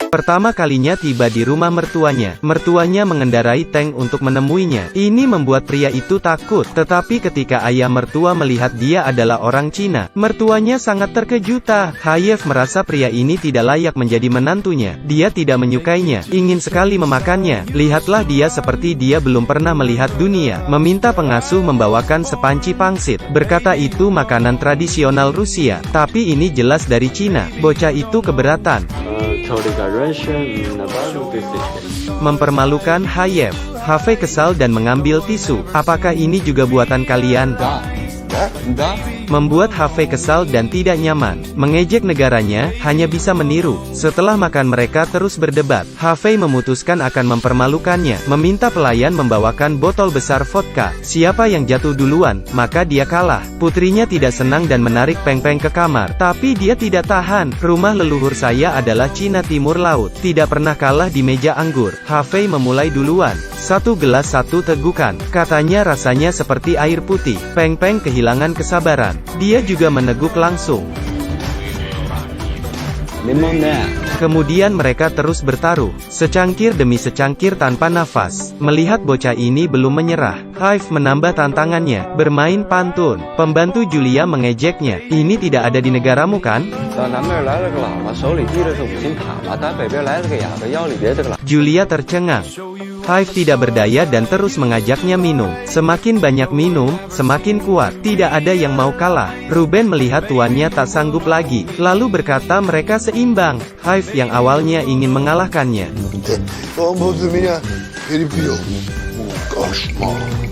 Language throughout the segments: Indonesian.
Pertama kalinya tiba di rumah mertuanya. Mertuanya mengendarai tank untuk menemuinya. Ini membuat pria itu takut. Tetapi ketika ayah mertua melihat dia adalah orang Cina, mertuanya sangat terkejut. Hayev merasa pria ini tidak layak menjadi menantunya. Dia tidak menyukainya, ingin sekali memakannya. Lihatlah dia seperti dia belum pernah melihat dunia. Meminta pengasuh membawakan sepanci pangsit. Berkata itu makanan tradisional Rusia, tapi ini jelas dari Cina. Bocah itu keberatan. Mempermalukan Hayev. Hafe kesal dan mengambil tisu. Apakah ini juga buatan kalian? Membuat Hafe kesal dan tidak nyaman. Mengejek negaranya, hanya bisa meniru. Setelah makan mereka terus berdebat. Hafe memutuskan akan mempermalukannya. Meminta pelayan membawakan botol besar vodka. Siapa yang jatuh duluan, maka dia kalah. Putrinya tidak senang dan menarik Peng-Peng ke kamar. Tapi dia tidak tahan. Rumah leluhur saya adalah Cina Timur Laut. Tidak pernah kalah di meja anggur. Hafe memulai duluan. 1 gelas 1 tegukan. Katanya rasanya seperti air putih. Peng-Peng kehilangan kesabaran. Dia juga meneguk langsung. Kemudian mereka terus bertaruh, secangkir demi secangkir tanpa nafas. Melihat bocah ini belum menyerah, Haif menambah tantangannya, bermain pantun. Pembantu Julia mengejeknya, ini tidak ada di negaramu kan? Julia tercengang. Haif tidak berdaya dan terus mengajaknya minum. Semakin banyak minum, semakin kuat. Tidak ada yang mau kalah. Ruben melihat tuannya tak sanggup lagi, lalu berkata mereka seimbang. Haif yang awalnya ingin mengalahkannya.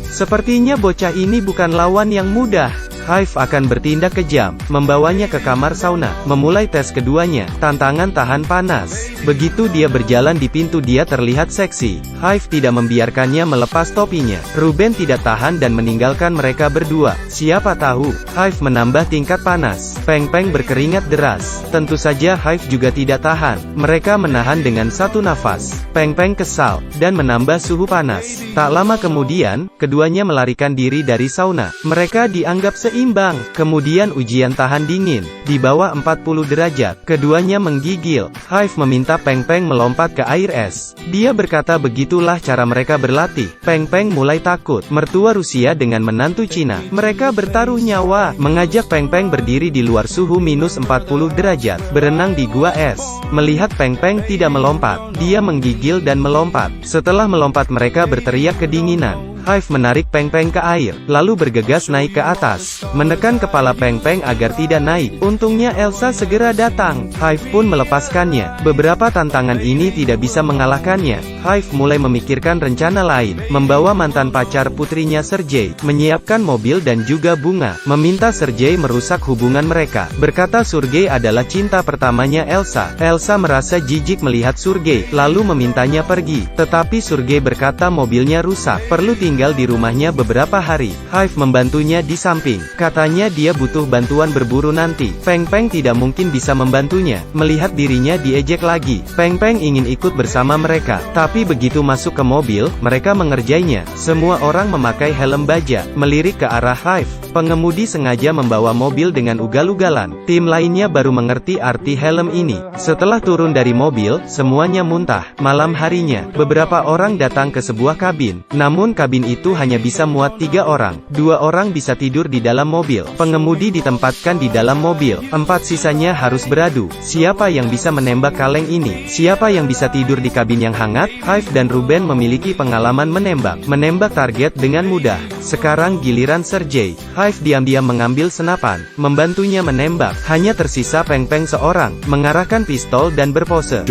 Sepertinya bocah ini bukan lawan yang mudah. Haif akan bertindak kejam, membawanya ke kamar sauna, memulai tes keduanya, tantangan tahan panas. Begitu dia berjalan di pintu dia terlihat seksi. Haif tidak membiarkannya melepas topinya. Ruben tidak tahan dan meninggalkan mereka berdua. Siapa tahu, Haif menambah tingkat panas. Peng-Peng berkeringat deras. Tentu saja Haif juga tidak tahan. Mereka menahan dengan satu nafas. Peng-Peng kesal, dan menambah suhu panas. Tak lama kemudian, keduanya melarikan diri dari sauna. Mereka dianggap seimbang. Kemudian ujian tahan dingin. Di bawah 40 derajat, keduanya menggigil. Haif meminta Peng-Peng melompat ke air es. Dia berkata begitulah cara mereka berlatih. Peng-Peng mulai takut. Mertua Rusia dengan menantu Cina. Mereka bertaruh nyawa. Mengajak Peng-Peng berdiri di luar suhu minus 40 derajat. Berenang di gua es. Melihat Peng-Peng tidak melompat, dia menggigil dan melompat. Setelah melompat mereka berteriak kedinginan. Haif menarik Peng-Peng ke air, lalu bergegas naik ke atas, menekan kepala Peng-Peng agar tidak naik. Untungnya Elsa segera datang. Haif pun melepaskannya. Beberapa tantangan ini tidak bisa mengalahkannya. Haif mulai memikirkan rencana lain, membawa mantan pacar putrinya Sergei, menyiapkan mobil dan juga bunga, meminta Sergei merusak hubungan mereka. Berkata Sergei adalah cinta pertamanya Elsa. Elsa merasa jijik melihat Sergei, lalu memintanya pergi. Tetapi Sergei berkata mobilnya rusak, perlu tinggal di rumahnya beberapa hari. Haif membantunya di samping. Katanya dia butuh bantuan berburu nanti. Peng-Peng tidak mungkin bisa membantunya. Melihat dirinya diejek lagi, Peng-Peng ingin ikut bersama mereka. Tapi begitu masuk ke mobil, mereka mengerjainya. Semua orang memakai helm baja, melirik ke arah Haif. Pengemudi sengaja membawa mobil dengan ugal-ugalan. Tim lainnya baru mengerti arti helm ini. Setelah turun dari mobil, semuanya muntah. Malam harinya, beberapa orang datang ke sebuah kabin. Namun kabin itu hanya bisa muat 3 orang. 2 orang bisa tidur di dalam mobil. Pengemudi ditempatkan di dalam mobil. 4 sisanya harus beradu. Siapa yang bisa menembak kaleng ini? Siapa yang bisa tidur di kabin yang hangat? Haif dan Ruben memiliki pengalaman menembak. Menembak target dengan mudah. Sekarang giliran Sergei. Haif diam-diam mengambil senapan, membantunya menembak. Hanya tersisa Peng-Peng seorang, mengarahkan pistol dan berpose.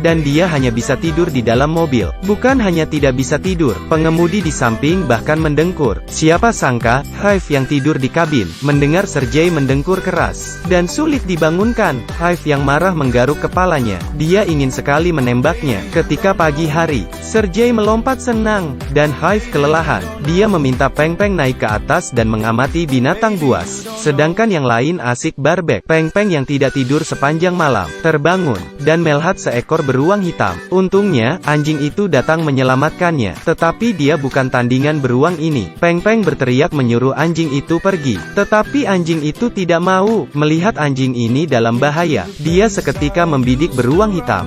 Dan dia hanya bisa tidur di dalam mobil. Bukan hanya tidak bisa tidur, pengemudi di samping bahkan mendengkur. Siapa sangka, Haif yang tidur di kabin, mendengar Sergei mendengkur keras, dan sulit dibangunkan. Haif yang marah menggaruk kepalanya. Dia ingin sekali menembaknya. Ketika pagi hari, Sergei melompat senang, dan Haif kelelahan. Dia meminta Peng-Peng naik ke atas dan mengamati binatang buas. Sedangkan yang lain asik barbek. Peng-Peng yang tidak tidur sepanjang malam, terbangun, dan melhat seekor beruang hitam. Untungnya, anjing itu datang menyelamatkannya. Tetapi dia bukan tandingan beruang ini. Peng Peng berteriak menyuruh anjing itu pergi. Tetapi anjing itu tidak mau. Melihat anjing ini dalam bahaya, dia seketika membidik beruang hitam.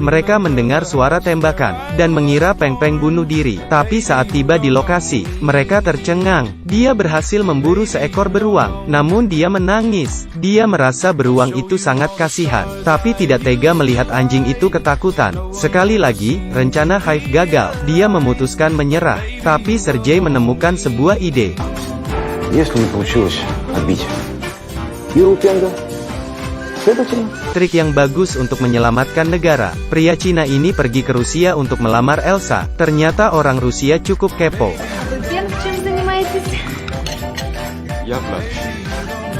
Mereka mendengar suara tembakan, dan mengira Peng Peng bunuh diri. Tapi saat tiba di lokasi, mereka tercengang. Dia berhasil memburu seekor beruang, namun dia menangis. Dia merasa beruang itu sangat kasihan, tapi tidak tega melihat anjing itu ketakutan. Sekali lagi, rencana Hive gagal. Dia memutuskan menyerah, tapi Sergei menemukan sebuah ide. Если не получилось отбить Иру Пенга, следовательно, trik yang bagus untuk menyelamatkan negara. Pria Cina ini pergi ke Rusia untuk melamar Elsa. Ternyata orang Rusia cukup kepo. Пенг, чем занимаетесь? я врач.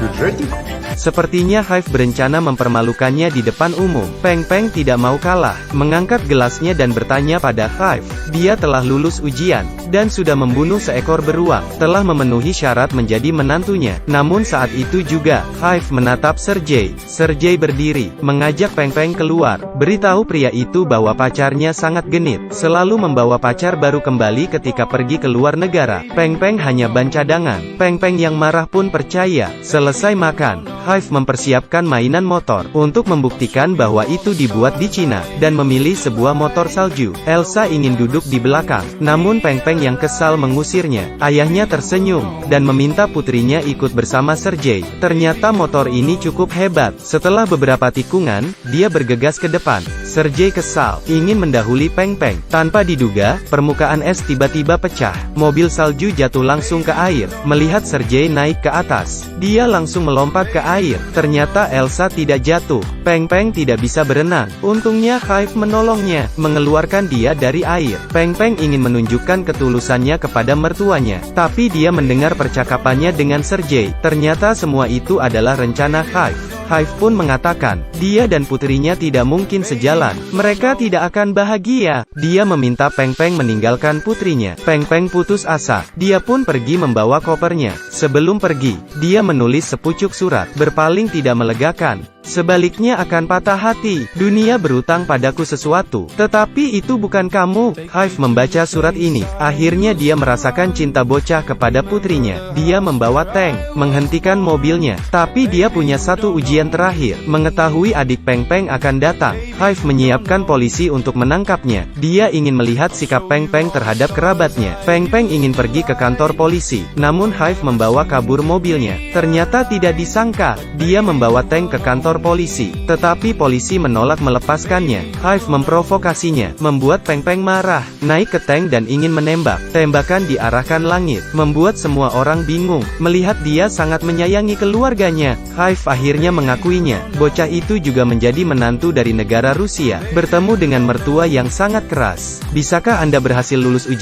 Бюджетник? Sepertinya Hive berencana mempermalukannya di depan umum. Peng Peng tidak mau kalah, mengangkat gelasnya dan bertanya pada Hive. Dia telah lulus ujian, dan sudah membunuh seekor beruang, telah memenuhi syarat menjadi menantunya. Namun saat itu juga, Hive menatap Sergei. Sergei berdiri, mengajak Peng Peng keluar. Beritahu pria itu bahwa pacarnya sangat genit, selalu membawa pacar baru kembali ketika pergi ke luar negara. Peng Peng hanya ban cadangan. Peng Peng yang marah pun percaya. Selesai makan, Hive mempersiapkan mainan motor, untuk membuktikan bahwa itu dibuat di Cina, dan memilih sebuah motor salju. Elsa ingin duduk di belakang, namun Peng Peng yang kesal mengusirnya. Ayahnya tersenyum, dan meminta putrinya ikut bersama Sergei. Ternyata motor ini cukup hebat. Setelah beberapa tikungan, dia bergegas ke depan. Sergei kesal, ingin mendahului Peng Peng. Tanpa diduga, permukaan es tiba-tiba pecah. Mobil salju jatuh langsung ke air. Melihat Sergei naik ke atas, dia langsung melompat ke air. Ternyata Elsa tidak jatuh. Peng Peng tidak bisa berenang. Untungnya Hive menolongnya, mengeluarkan dia dari air. Peng Peng ingin menunjukkan ketulusannya kepada mertuanya, tapi dia mendengar percakapannya dengan Sergei. Ternyata semua itu adalah rencana Hive. Hive pun mengatakan, dia dan putrinya tidak mungkin sejalan. Mereka tidak akan bahagia. Dia meminta Peng Peng meninggalkan putrinya. Peng Peng putus asa. Dia pun pergi membawa kopernya. Sebelum pergi, dia menulis sepucuk surat. Berpaling tidak melegakan. Sebaliknya akan patah hati. Dunia berutang padaku sesuatu, tetapi itu bukan kamu. Hive membaca surat ini. Akhirnya dia merasakan cinta bocah kepada putrinya. Dia membawa tank, menghentikan mobilnya. Tapi dia punya satu ujian terakhir. Mengetahui adik Peng Peng akan datang, Hive menyiapkan polisi untuk menangkapnya. Dia ingin melihat sikap Peng Peng terhadap kerabatnya. Peng Peng ingin pergi ke kantor polisi, namun Hive membawa kabur mobilnya. Ternyata tidak disangka, dia membawa tank ke kantor polisi, tetapi polisi menolak melepaskannya. Hive memprovokasinya, membuat Peng Peng marah, naik ke tank dan ingin menembak. Tembakan diarahkan langit, membuat semua orang bingung. Melihat dia sangat menyayangi keluarganya, Hive akhirnya mengakuinya. Bocah itu juga menjadi menantu dari negara Rusia, bertemu dengan mertua yang sangat keras. Bisakah Anda berhasil lulus ujian?